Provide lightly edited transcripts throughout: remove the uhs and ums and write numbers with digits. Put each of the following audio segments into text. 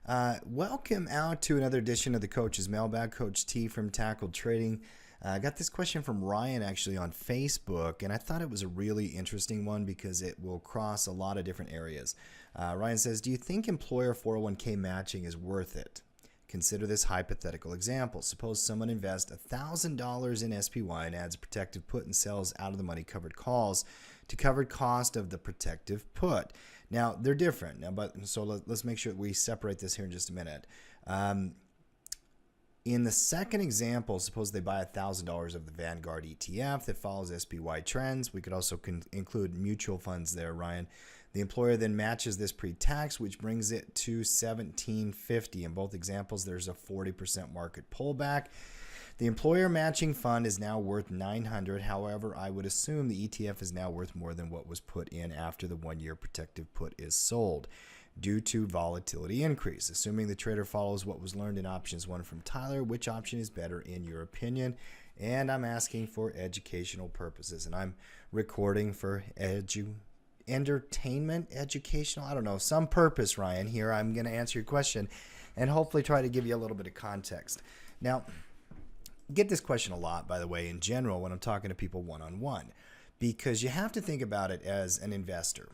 Welcome out to another edition of the Coach's Mailbag. Coach T from Tackled Trading. I got this question from Ryan actually on Facebook, and I thought it was a really interesting one because it will cross a lot of different areas. Ryan says, do you think employer 401k matching is worth it? Consider this hypothetical example. Suppose someone invests $1,000 in SPY and adds a protective put and sells out of the money covered calls to covered cost of the protective put. Now, they're different. Let's make sure that we separate this here in just a minute. In the second example, suppose they buy $1,000 of the Vanguard ETF that follows SPY trends. We could also include mutual funds there, Ryan. The employer then matches this pre-tax, which brings it to $1,750. In both examples, there's a 40% market pullback. The employer matching fund is now worth $900. However, I would assume the ETF is now worth more than what was put in after the one-year protective put is sold due to volatility increase. Assuming the trader follows what was learned in options 1 from Tyler, which option is better in your opinion? And I'm asking for educational purposes, and I'm recording for entertainment, educational, I don't know, some purpose, Ryan. Here I'm going to answer your question and hopefully try to give you a little bit of context. Now, get this question a lot, by the way, in general when I'm talking to people one-on-one, because you have to think about it as an investor.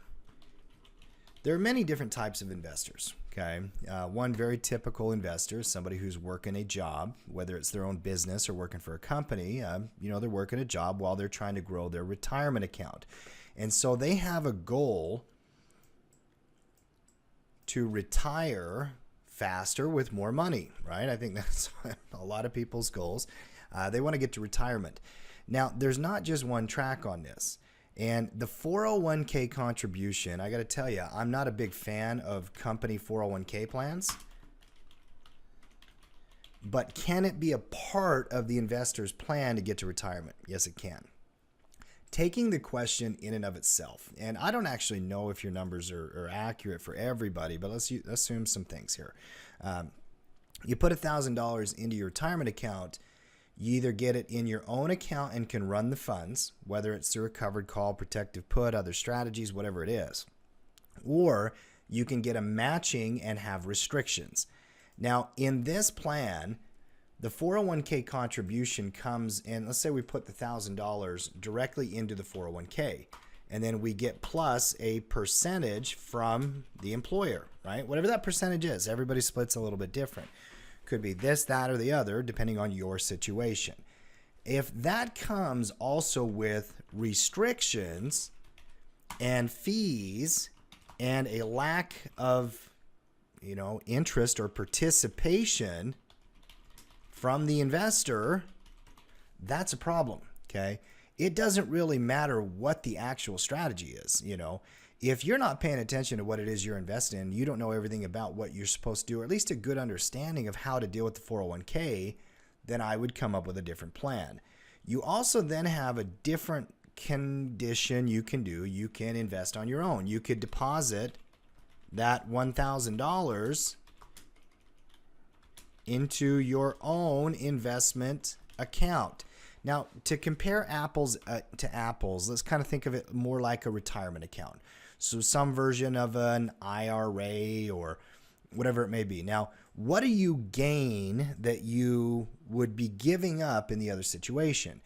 There are many different types of investors, okay? One very typical investor is somebody who's working a job, whether it's their own business or working for a company. They're working a job while they're trying to grow their retirement account. And so they have a goal to retire faster with more money, right? I think that's a lot of people's goals. They want to get to retirement. Now, there's not just one track on this. And the 401k contribution, I got to tell you, I'm not a big fan of company 401k plans. But can it be a part of the investor's plan to get to retirement? Yes, it can. Taking the question in and of itself, and I don't actually know if your numbers are accurate for everybody, but let's assume some things here. You put $1,000 into your retirement account. You either get it in your own account and can run the funds, whether it's through a covered call, protective put, other strategies, whatever it is. Or you can get a matching and have restrictions. Now, in this plan, the 401k contribution comes in, let's say we put the $1,000 directly into the 401k, and then we get plus a percentage from the employer, right? Whatever that percentage is, everybody splits a little bit different. Could be this, that, or the other, depending on your situation. If that comes also with restrictions and fees and a lack of, interest or participation from the investor, that's a problem, okay? It doesn't really matter what the actual strategy is, If you're not paying attention to what it is you're investing in, you don't know everything about what you're supposed to do, or at least a good understanding of how to deal with the 401k, then I would come up with a different plan. You also then have a different condition you can do. You can invest on your own. You could deposit that $1,000 into your own investment account. Now, to compare apples to apples, let's kind of think of it more like a retirement account. So some version of an IRA or whatever it may be. Now, what do you gain that you would be giving up in the other situation?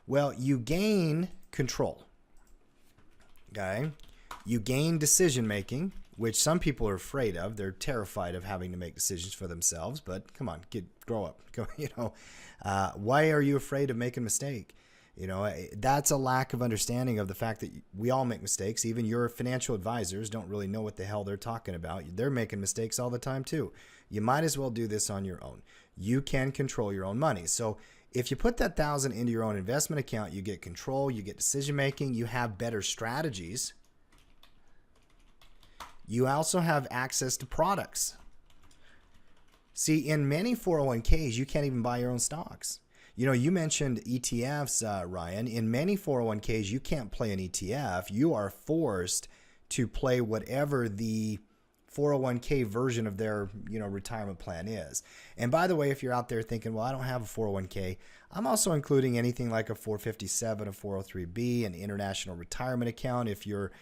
Well, you gain control. Okay? You gain decision making, which some people are afraid of. They're terrified of having to make decisions for themselves. But come on, grow up. Why are you afraid of making a mistake? That's a lack of understanding of the fact that we all make mistakes. Even your financial advisors don't really know what the hell they're talking about. They're making mistakes all the time too. You might as well do this on your own. You can control your own money. So if you put that $1,000 into your own investment account, you get control, you get decision making, you have better strategies. You also have access to products. See, in many 401ks, you can't even buy your own stocks. You mentioned ETFs, Ryan. In many 401ks, you can't play an ETF. You are forced to play whatever the 401k version of their, retirement plan is. And by the way, if you're out there thinking, well, I don't have a 401k, I'm also including anything like a 457, a 403b, an international retirement account. If you're,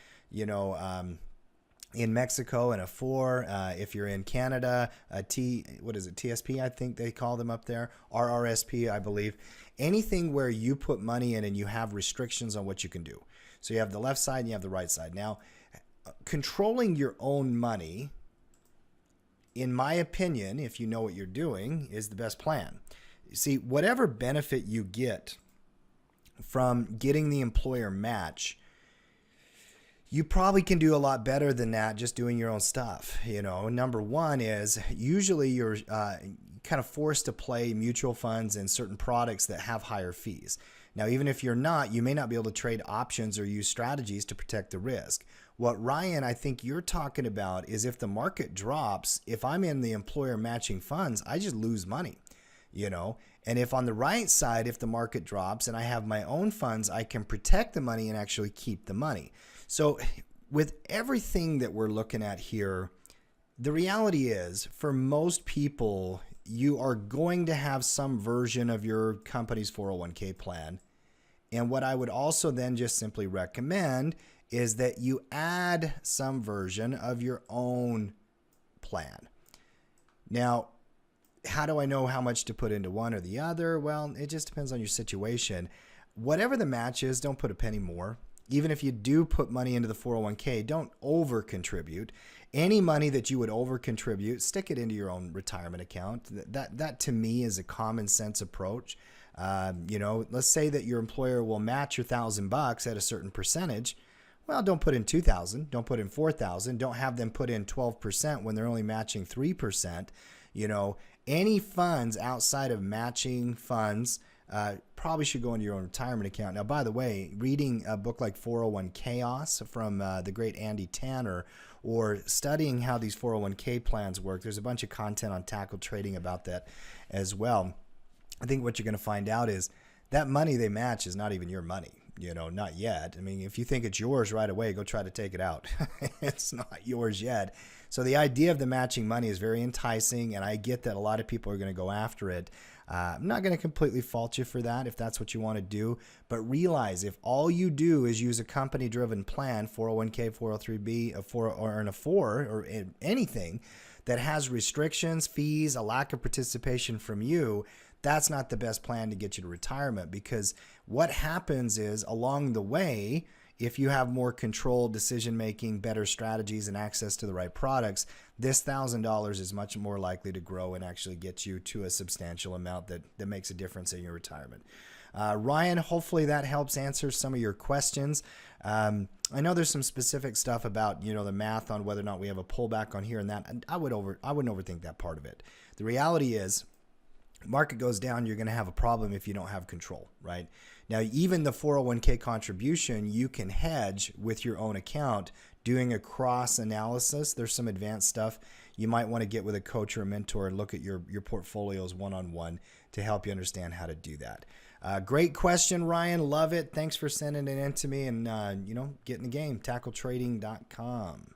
In Mexico, and a 4. If you're in Canada, TSP, I think they call them up there, RRSP, I believe. Anything where you put money in and you have restrictions on what you can do. So you have the left side and you have the right side. Now, controlling your own money, in my opinion, if you know what you're doing, is the best plan. You see, whatever benefit you get from getting the employer match, you probably can do a lot better than that just doing your own stuff. Number one is usually you're kind of forced to play mutual funds and certain products that have higher fees. Now, even if you're not, you may not be able to trade options or use strategies to protect the risk. What Ryan, I think you're talking about is if the market drops, if I'm in the employer matching funds, I just lose money, And if on the right side, if the market drops and I have my own funds, I can protect the money and actually keep the money. So with everything that we're looking at here, the reality is for most people, you are going to have some version of your company's 401k plan. And what I would also then just simply recommend is that you add some version of your own plan. Now, how do I know how much to put into one or the other? Well, it just depends on your situation. Whatever the match is, don't put a penny more. Even if you do put money into the 401k, don't over contribute. Any money that you would over contribute, stick it into your own retirement account. That to me is a common sense approach. Let's say that your employer will match your $1,000 at a certain percentage. Well, don't put in 2,000, don't put in 4,000, don't have them put in 12% when they're only matching 3%. Any funds outside of matching funds probably should go into your own retirement account. Now, by the way, reading a book like 401 Chaos from the great Andy Tanner, or studying how these 401k plans work, there's a bunch of content on Tackle Trading about that as well. I think what you're going to find out is that money they match is not even your money. Not yet. I mean, if you think it's yours right away, go try to take it out. It's not yours yet. So the idea of the matching money is very enticing, and I get that a lot of people are going to go after it. I'm not going to completely fault you for that if that's what you want to do, but realize if all you do is use a company-driven plan, 401k, 403b, or in a 4, or anything that has restrictions, fees, a lack of participation from you, that's not the best plan to get you to retirement, because what happens is along the way, if you have more controlled decision-making, better strategies, and access to the right products, this $1,000 is much more likely to grow and actually get you to a substantial amount that makes a difference in your retirement. Ryan, hopefully that helps answer some of your questions. I know there's some specific stuff about the math on whether or not we have a pullback on here and that. I wouldn't overthink that part of it. The reality is, market goes down, you're going to have a problem if you don't have control, right? Now, even the 401k contribution, you can hedge with your own account doing a cross analysis. There's some advanced stuff you might want to get with a coach or a mentor and look at your portfolios one-on-one to help you understand how to do that. Great question, Ryan. Love it. Thanks for sending it in to me, and get in the game. TackleTrading.com.